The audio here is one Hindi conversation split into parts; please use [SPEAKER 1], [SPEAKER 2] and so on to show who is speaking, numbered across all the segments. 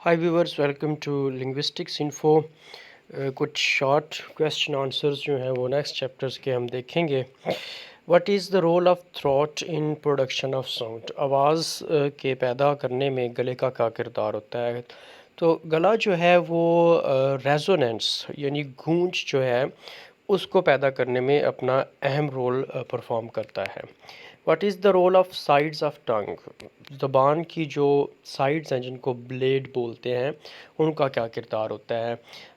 [SPEAKER 1] Hi viewers, welcome to linguistics info. कुछ शॉर्ट क्वेश्चन आंसर्स जो हैं वो नेक्स्ट चैप्टर्स के हम देखेंगे। What is the role of throat in production of sound? आवाज़ के पैदा करने में गले का क्या किरदार होता है? तो गला जो है वो रेजोनेंस यानी गूंज जो है उसको पैदा करने में अपना अहम रोल परफॉर्म करता है। What is the role of sides of tongue? ज़बान की जो साइड्स हैं जिनको ब्लेड बोलते हैं उनका क्या किरदार होता है?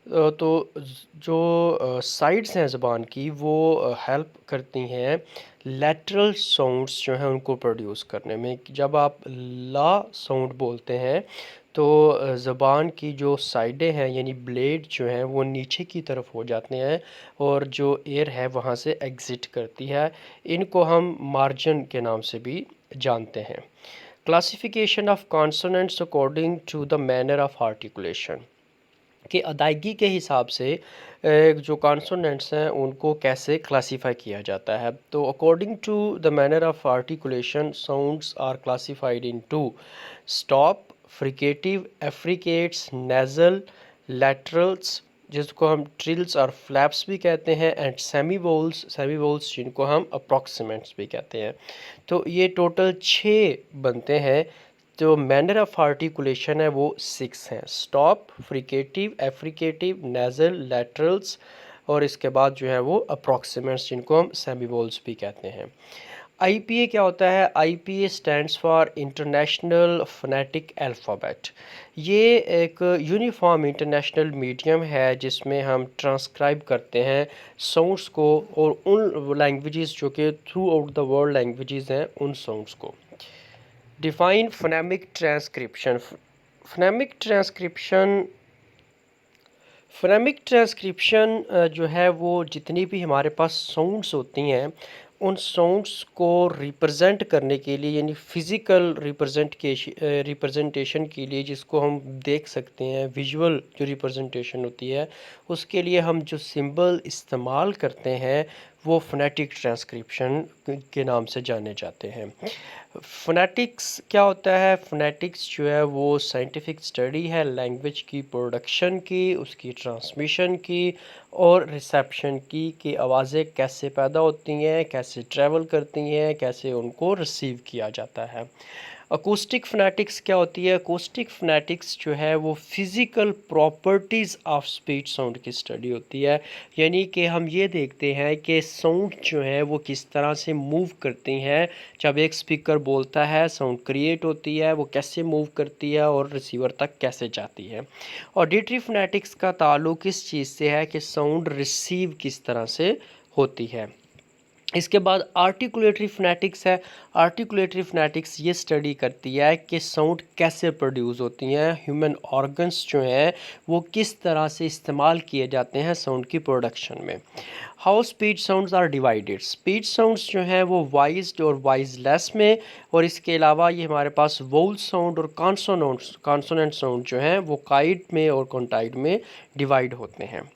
[SPEAKER 1] तो जो साइड्स हैं ज़बान की वो हेल्प करती हैं लैटरल साउंड्स जो हैं उनको प्रोड्यूस करने में। जब आप ला साउंड बोलते हैं तो ज़बान की जो साइडें हैं यानी ब्लेड जो हैं वो नीचे की तरफ हो जाते हैं और जो एयर है वहाँ से एग्ज़िट करती है। इनको हम मार्जिन के नाम से भी जानते हैं। Classification of consonants according to the manner of articulation, कि अदायगी के हिसाब से जो कॉन्सोनेंट्स हैं उनको कैसे क्लासीफाई किया जाता है। तो according to the manner of articulation sounds are classified into: stop, fricative, affricates, nasal, laterals जिसको हम ट्रिल्स और फ्लैप्स भी कहते हैं, एंड सेमी वोल्स जिनको हम अप्रॉक्सीमेंट्स भी कहते हैं। तो ये टोटल 6 बनते हैं। जो मैनर ऑफ आर्टिकुलेशन है वो 6 हैं: स्टॉप, फ्रिकेटिव, एफ्रिकेटिव, नेज़ल, लैटरल्स और इसके बाद जो है वो अप्रॉक्सीमेंट्स जिनको हम सेमीवोल्स भी कहते हैं। आईपीए क्या होता है? IPA stands for international phonetic alphabet. ये एक यूनिफॉर्म इंटरनेशनल मीडियम है जिसमें हम ट्रांसक्राइब करते हैं साउंड्स को और उन लैंग्वेजेस जो कि through out the world languages हैं उन साउंड्स को। Define phonemic transcription. Phonemic transcription phonemic transcription जो है वो जितनी भी हमारे पास साउंड्स होती हैं उन साउंड्स को रिप्रेजेंट करने के लिए यानी फिज़िकल रिप्रेजेंटेशन के लिए जिसको हम देख सकते हैं, विजुअल जो रिप्रेजेंटेशन होती है उसके लिए हम जो सिंबल इस्तेमाल करते हैं वो फोनेटिक ट्रांसक्रिप्शन के नाम से जाने जाते हैं। फोनेटिक्स क्या होता है? फोनेटिक्स जो है वो साइंटिफिक स्टडी है लैंग्वेज की प्रोडक्शन की, उसकी ट्रांसमिशन की और रिसेप्शन की, कि आवाज़ें कैसे पैदा होती हैं, कैसे ट्रैवल करती हैं, कैसे उनको रिसीव किया जाता है। अकूस्टिक फोनेटिक्स क्या होती है? अकूस्टिक फोनेटिक्स जो है वो physical properties of speech sound की स्टडी होती है, यानी कि हम ये देखते हैं कि साउंड जो है वो किस तरह से मूव करती हैं। जब एक स्पीकर बोलता है साउंड क्रिएट होती है, वो कैसे मूव करती है और रिसीवर तक कैसे जाती है। ऑडिटरी फोनेटिक्स का ताल्लुक इस चीज़ से है कि साउंड रिसीव किस तरह से होती है। इसके बाद आर्टिकुलेटरी फोनेटिक्स है। आर्टिकुलेटरी फोनेटिक्स ये स्टडी करती है कि साउंड कैसे प्रोड्यूस होती हैं, ह्यूमन ऑर्गन्स जो हैं वो किस तरह से इस्तेमाल किए जाते हैं साउंड की प्रोडक्शन में। How speech sounds are divided? Speech sounds जो हैं वो वाइज्ड और वाइजलेस में, और इसके अलावा ये हमारे पास वोवल साउंड और कॉन्सोनेंट साउंड जो हैं वो काइड में और कॉन्टाइड में डिवाइड होते हैं।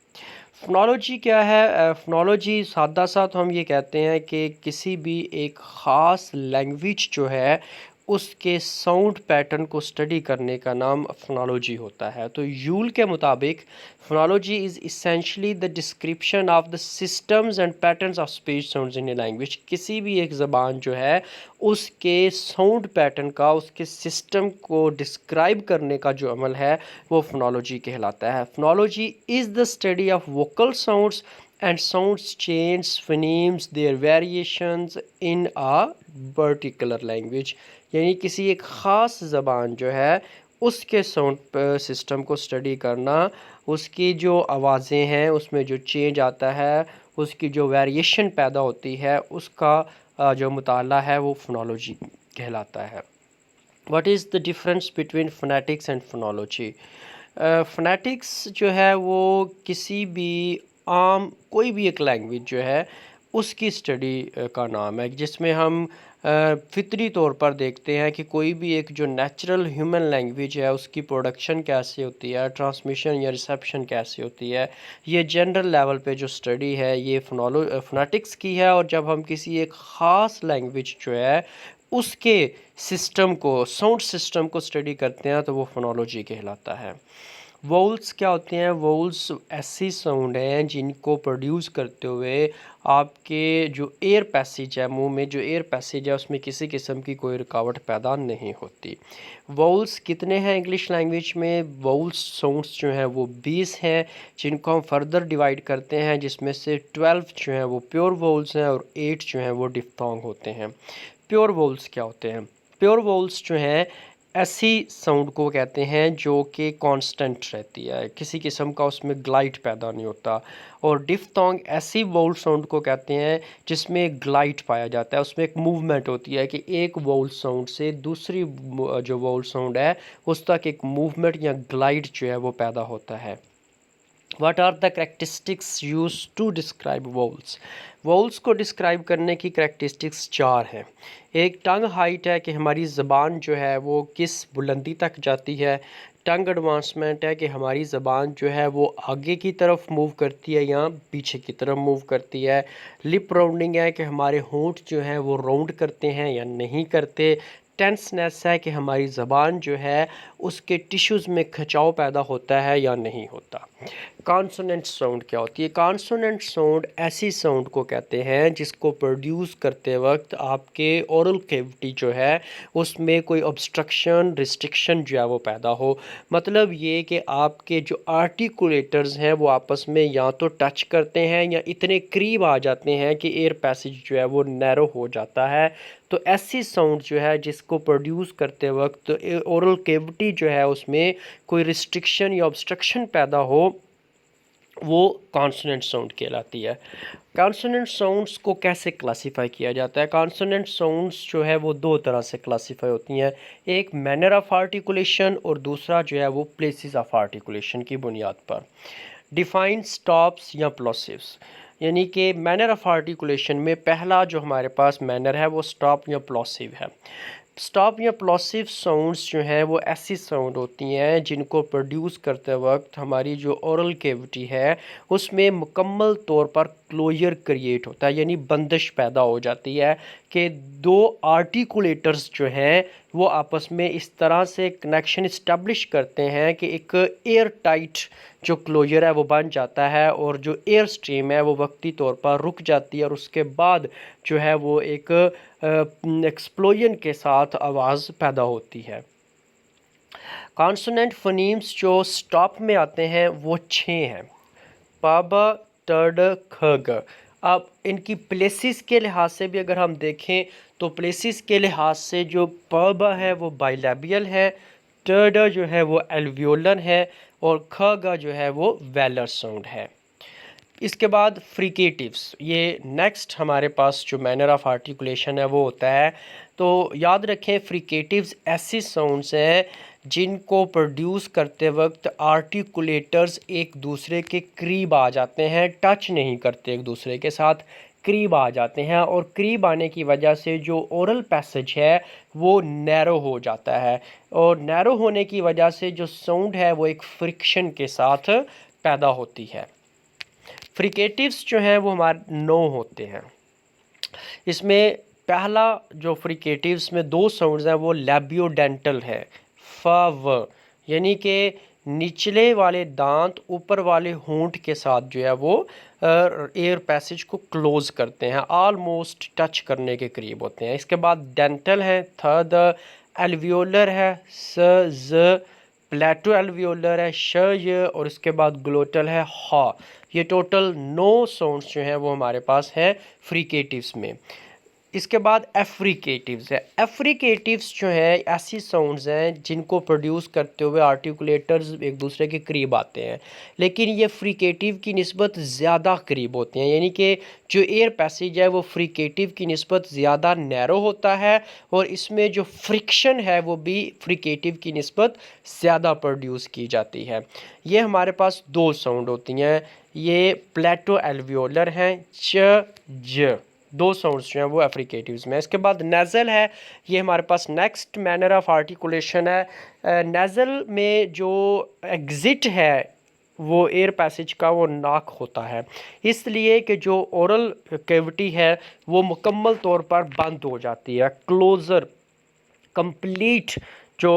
[SPEAKER 1] फोनोलॉजी क्या है? फोनोलॉजी सादा सा तो हम ये कहते हैं कि किसी भी एक ख़ास लैंग्वेज जो है उसके साउंड पैटर्न को स्टडी करने का नाम फोनोलॉजी होता है। तो यूल के मुताबिक phonology is essentially the description of the systems and patterns of speech sounds in a language. किसी भी एक ज़बान जो है उसके साउंड पैटर्न का, उसके सिस्टम को डिस्क्राइब करने का जो अमल है वो फोनोलॉजी कहलाता है। Phonology is the study of vocal sounds and sounds change phonemes their variations in a particular language, यानी किसी एक ख़ास ज़बान जो है उसके साउंड सिस्टम को स्टडी करना, उसकी जो आवाज़ें हैं उसमें जो चेंज आता है, उसकी जो वेरिएशन पैदा होती है, उसका जो मुताला है वो फोनोलॉजी कहलाता है। What is the difference between phonetics and phonology? Phonetics जो है वो किसी भी आम कोई भी एक लैंग्वेज जो है उसकी स्टडी का नाम है, जिसमें हम फितरी तौर पर देखते हैं कि कोई भी एक जो नेचुरल ह्यूमन लैंग्वेज है उसकी प्रोडक्शन कैसे होती है, ट्रांसमिशन या रिसेप्शन कैसे होती है। ये जनरल लेवल पे जो स्टडी है ये फोनेटिक्स की है। और जब हम किसी एक ख़ास लैंग्वेज जो है उसके सिस्टम को, साउंड सिस्टम को स्टडी करते हैं तो वो फोनोलॉजी कहलाता है। वोल्स क्या होते हैं? वोल्स ऐसी साउंड हैं जिनको प्रोड्यूस करते हुए आपके जो एयर पैसेज है, मुंह में जो एयर पैसेज है उसमें किसी किस्म की कोई रुकावट पैदा नहीं होती। वोल्स कितने हैं इंग्लिश लैंग्वेज में? वोल्स साउंड्स जो हैं वो 20 हैं, जिनको हम फर्दर डिवाइड करते हैं, जिसमें से 12 जो हैं वो प्योर वोल्स हैं और 8 जो हैं वो डिफ्थोंग होते हैं। प्योर वोल्स क्या होते हैं? प्योर वोल्स जो हैं ऐसी साउंड को कहते हैं जो कि कांस्टेंट रहती है, किसी किस्म का उसमें ग्लाइड पैदा नहीं होता। और डिफ्थोंग ऐसी वोल साउंड को कहते हैं जिसमें ग्लाइड पाया जाता है, उसमें एक मूवमेंट होती है कि एक वोल साउंड से दूसरी जो वोल साउंड है उस तक एक मूवमेंट या ग्लाइड जो है वो पैदा होता है। What are the characteristics used to describe vowels? वोल्स को डिस्क्राइब करने की करैक्टरिस्टिक्स 4 हैं। एक टंग हाइट है कि हमारी ज़बान जो है वो किस बुलंदी तक जाती है। टंग एडवांसमेंट है कि हमारी ज़बान जो है वो आगे की तरफ मूव करती है या पीछे की तरफ मूव करती है। लिप राउंडिंग है कि हमारे होंठ जो हैं वो राउंड करते हैं या नहीं करते। टेंसनेस है कि हमारी ज़बान जो है उसके टिश्यूज़ में खिंचाव पैदा होता है या नहीं होता। कॉन्सोनेंट साउंड क्या होती है? कॉन्सोनेंट साउंड ऐसी साउंड को कहते हैं जिसको प्रोड्यूस करते वक्त आपके ओरल कैविटी जो है उसमें कोई ऑब्स्ट्रक्शन, रिस्ट्रिक्शन जो है वो पैदा हो। मतलब ये कि आपके जो आर्टिकुलेटर्स हैं वो आपस में या तो टच करते हैं या इतने करीब आ जाते हैं कि एयर पैसेज जो है वो नैरो हो जाता है। तो ऐसी साउंड जो है जिसको प्रोड्यूस करते वक्त ओरल कैविटी जो है उसमें कोई रिस्ट्रिक्शन या ऑब्स्ट्रक्शन पैदा हो, वो कॉन्सोनेंट साउंड कहलाती है। कॉन्सोनेंट साउंड्स को कैसे क्लासिफाई किया जाता है? कॉन्सोनेंट साउंड्स जो है वो दो तरह से क्लासिफाई होती हैं, एक मैनर ऑफ आर्टिकुलेशन और दूसरा जो है वो प्लेसेस ऑफ आर्टिकुलेशन की बुनियाद पर। डिफाइन स्टॉप्स या प्लोसिव्स, यानी कि मैनर ऑफ आर्टिकुलेशन में पहला जो हमारे पास मैनर है वो स्टॉप या प्लोसिव है। स्टॉप या प्लोसिव साउंड्स जो हैं वो ऐसी साउंड होती हैं जिनको प्रोड्यूस करते वक्त हमारी जो ओरल कैविटी है उसमें मुकम्मल तौर पर क्लोजर क्रिएट होता है, यानी बंदिश पैदा हो जाती है कि दो आर्टिकुलेटर्स जो हैं वो आपस में इस तरह से कनेक्शन इस्टेब्लिश करते हैं कि एक एयर टाइट जो क्लोजर है वो बन जाता है और जो एयर स्ट्रीम है वो वक्ती तौर पर रुक जाती है और उसके बाद जो है वो एक एक्सप्लोजन के साथ आवाज़ पैदा होती है। कॉन्सोनेंट फोनीम्स जो स्टॉप में आते हैं वो 6 हैं, प ब ट ड ख ग। अब इनकी प्लेसिस के लिहाज से भी अगर हम देखें तो प्लेसिस के लिहाज से जो प ब है वो बाइलैबियल है, ट ड जो है वो एल्वियोलर है और ख ग जो है वो वेलर साउंड है। इसके बाद फ्रिकेटिव्स, ये नेक्स्ट हमारे पास जो मैनर ऑफ आर्टिकुलेशन है वो होता है। तो याद रखें फ्रिकेटिव्स ऐसी साउंड्स हैं जिनको प्रोड्यूस करते वक्त आर्टिकुलेटर्स एक दूसरे के करीब आ जाते हैं, टच नहीं करते एक दूसरे के साथ, करीब आ जाते हैं और करीब आने की वजह से जो ओरल पैसेज है वो नैरो हो जाता है और नैरो होने की वजह से जो साउंड है वो एक फ्रिक्शन के साथ पैदा होती है। फ्रिकेटिव्स जो हैं वो हमारे 9 होते हैं। इसमें पहला जो फ्रिकेटिव्स में 2 साउंड्स हैं वो लैबियोडेंटल है, फ व, यानी कि निचले वाले दांत ऊपर वाले होंठ के साथ जो है वो एयर पैसेज को क्लोज करते हैं, ऑलमोस्ट टच करने के करीब होते हैं। इसके बाद डेंटल है, थ द, एल्वियोलर है, स ज, प्लेटो एल्वियोलर है, श य, और इसके बाद ग्लोटल है, हा। ये टोटल 9 साउंड्स जो हैं वो हमारे पास हैं फ्रिकेटिव्स में। इसके बाद एफ्रिकेटिव्स है। एफ्रिकेटिव्स जो है ऐसी साउंड्स हैं जिनको प्रोड्यूस करते हुए आर्टिकुलेटर्स एक दूसरे के करीब आते हैं, लेकिन ये फ्रिकेटिव की निस्बत ज़्यादा करीब होते हैं, यानी कि जो एयर पैसेज है वो फ्रिकेटिव की निस्बत ज़्यादा नैरो होता है और इसमें जो फ्रिक्शन है वो भी फ्रिकेटिव की निस्बत ज़्यादा प्रोड्यूस की जाती है। ये हमारे पास 2 साउंड होती हैं, ये प्लेटो एल्वियोलर हैं, च ज, 2 साउंड्स जो हैं वो एफ्रिकेटिव्स में। इसके बाद नेज़ल है, ये हमारे पास नेक्स्ट मैनर ऑफ आर्टिकुलेशन है। नेज़ल में जो एग्ज़िट है वो एयर पैसेज का वो नाक होता है, इसलिए कि जो ओरल कैविटी है वो मुकम्मल तौर पर बंद हो जाती है। क्लोज़र, कंप्लीट जो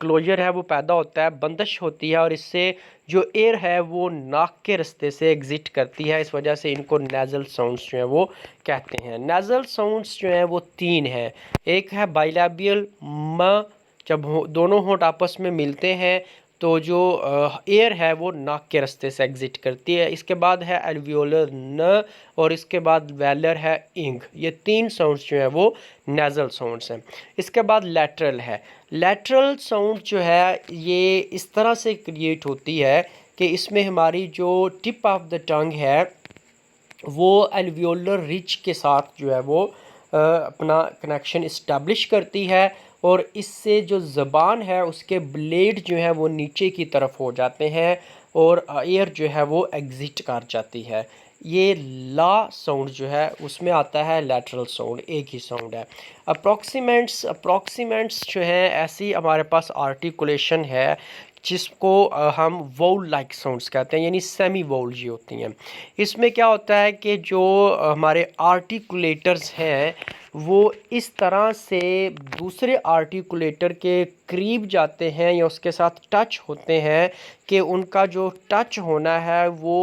[SPEAKER 1] क्लोजर है वो पैदा होता है, बंदिश होती है, और इससे जो एयर है वो नाक के रास्ते से एग्ज़िट करती है। इस वजह से इनको नेज़ल साउंड्स जो हैं वो कहते हैं। नेज़ल साउंड्स जो हैं वो तीन हैं। एक है बाइलैबियल म, जब दोनों होंठ आपस में मिलते हैं तो जो एयर है वो नाक के रास्ते से एग्ज़िट करती है। इसके बाद है एल्वियोलर न, और इसके बाद वेलर है इंग। ये तीन साउंड्स जो हैं वो नेज़ल साउंड्स हैं। इसके बाद लैटरल है। लैटरल साउंड जो है ये इस तरह से क्रिएट होती है कि इसमें हमारी जो टिप ऑफ द टंग है वो एल्वियोलर रिज के साथ जो है वो अपना कनेक्शन इस्टेब्लिश करती है, और इससे जो ज़बान है उसके ब्लेड जो है वो नीचे की तरफ हो जाते हैं और एयर जो है वो एग्ज़िट कर जाती है। ये ला साउंड जो है उसमें आता है लैटरल साउंड, एक ही साउंड है। अप्रॉक्सीमेंट्स जो है ऐसी हमारे पास आर्टिकुलेशन है जिसको हम वोल लाइक साउंड्स कहते हैं, यानी सेमी वोल जी होती हैं। इसमें क्या होता है कि जो हमारे आर्टिकुलेटर्स हैं वो इस तरह से दूसरे आर्टिकुलेटर के करीब जाते हैं या उसके साथ टच होते हैं कि उनका जो टच होना है वो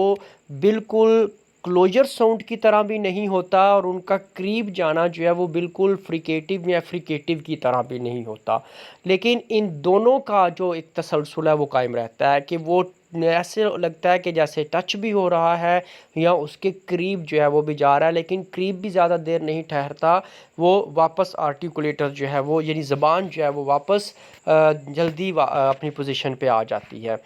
[SPEAKER 1] बिल्कुल क्लोजर साउंड की तरह भी नहीं होता, और उनका करीब जाना जो है वो बिल्कुल फ्रिकेटिव या फ्रिकेटिव की तरह भी नहीं होता। लेकिन इन दोनों का जो एक तसलसल है वो कायम रहता है कि वो ऐसे लगता है कि जैसे टच भी हो रहा है या उसके करीब जो है वो भी जा रहा है, लेकिन करीब भी ज़्यादा देर नहीं ठहरता, वो वापस आर्टिकुलेटर जो है वो यानी ज़बान जो है वो वापस जल्दी अपनी पोजीशन पे आ जाती है।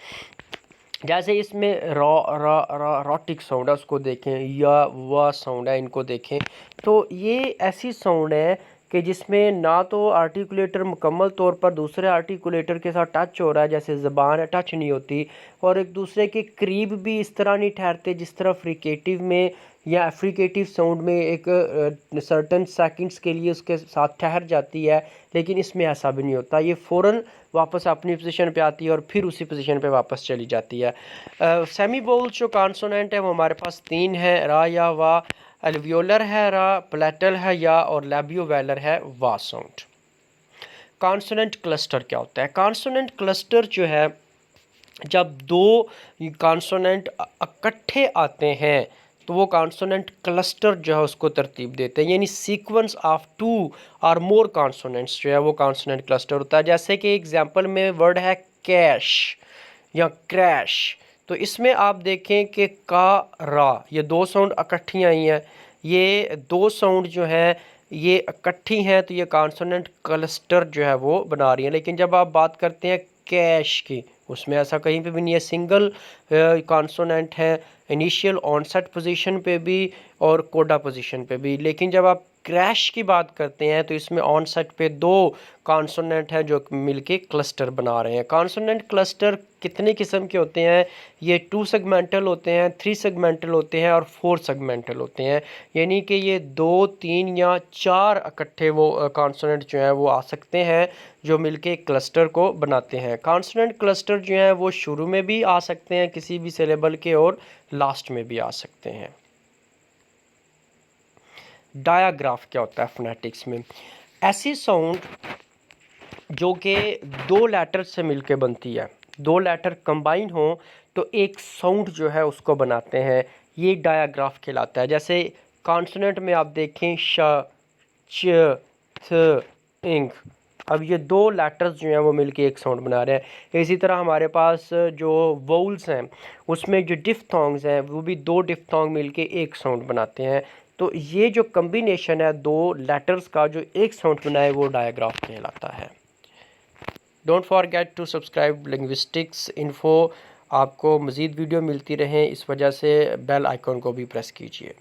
[SPEAKER 1] जैसे इसमें रॉटिक साउंड है उसको देखें, या व साउंड है इनको देखें, तो ये ऐसी साउंड है कि जिसमें ना तो आर्टिकुलेटर मुकम्मल तौर पर दूसरे आर्टिकुलेटर के साथ टच हो रहा है, जैसे ज़बान है टच नहीं होती, और एक दूसरे के करीब भी इस तरह नहीं ठहरते जिस तरह फ्रिकेटिव में या फ्रिकेटिव साउंड में एक सर्टन सेकंड्स के लिए उसके साथ ठहर जाती है, लेकिन इसमें ऐसा भी नहीं होता। ये फ़ौरन वापस अपनी पोजीशन पे आती है और फिर उसी पोजीशन पे वापस चली जाती है। सेमी वोवल्स जो कॉन्सोनेंट है वो हमारे पास तीन है, रा या वा, एल्वियोलर है रा, प्लेटल है या, और लैबियोवेलर है वा साउंड। कॉन्सोनेंट क्लस्टर क्या होता है? कॉन्सोनेंट क्लस्टर जो है जब दो कॉन्सोनेंट इकट्ठे आते हैं तो वो कॉन्सोनेंट क्लस्टर जो है उसको तरतीब देते हैं, यानी सीक्वेंस ऑफ टू और मोर कॉन्सोनेंट्स जो है वो कॉन्सोनेंट क्लस्टर होता है। जैसे कि एग्जांपल में वर्ड है कैश या क्रैश, तो इसमें आप देखें कि का रा ये दो साउंड इकट्ठी आई हैं, ये दो साउंड जो हैं ये इकट्ठी हैं तो ये कॉन्सोनेंट क्लस्टर जो है वो बना रही है। लेकिन जब आप बात करते हैं कैश की, उसमें ऐसा कहीं पे भी नहीं है, सिंगल कॉन्सोनेंट है इनिशियल ऑनसेट पोजीशन पे भी और कोडा पोजीशन पे भी। लेकिन जब आप क्रैश की बात करते हैं तो इसमें ऑनसेट पे दो कॉन्सोनेंट है जो मिलके क्लस्टर बना रहे हैं। कॉन्सोनेंट क्लस्टर कितने किस्म के होते हैं? ये 2 सेगमेंटल होते हैं, 3 सेगमेंटल होते हैं और 4 सेगमेंटल होते हैं, यानी कि ये 2, 3 या 4 इकट्ठे वो कॉन्सोनेंट जो है वो आ सकते हैं जो मिलके क्लस्टर को बनाते हैं। कॉन्सोनेंट क्लस्टर जो है वो शुरू में भी आ सकते हैं किसी भी सिलेबल के और लास्ट में भी आ सकते हैं। डायाग्राफ क्या होता है फोनेटिक्स में? ऐसी साउंड जो कि दो लेटर से मिलके बनती है, दो लेटर कंबाइन हो तो एक साउंड जो है उसको बनाते हैं, ये डायाग्राफ कहलाता है। जैसे कॉन्सोनेंट में आप देखें श, च, थ, इंग, अब ये दो लेटर्स जो हैं वो मिलके एक साउंड बना रहे हैं। इसी तरह हमारे पास जो वोल्स हैं उसमें जो डिफ्थोंग्स हैं वो भी दो डिफ्थोंग मिलके एक साउंड बनाते हैं। तो ये जो कम्बिनेशन है दो लेटर्स का जो एक साउंड बनाए वो डायाग्राफ कहलाता है। Don't forget to subscribe linguistics info, आपको मज़ीद वीडियो मिलती रहें इस वजह से बेल आइकॉन को भी प्रेस कीजिए।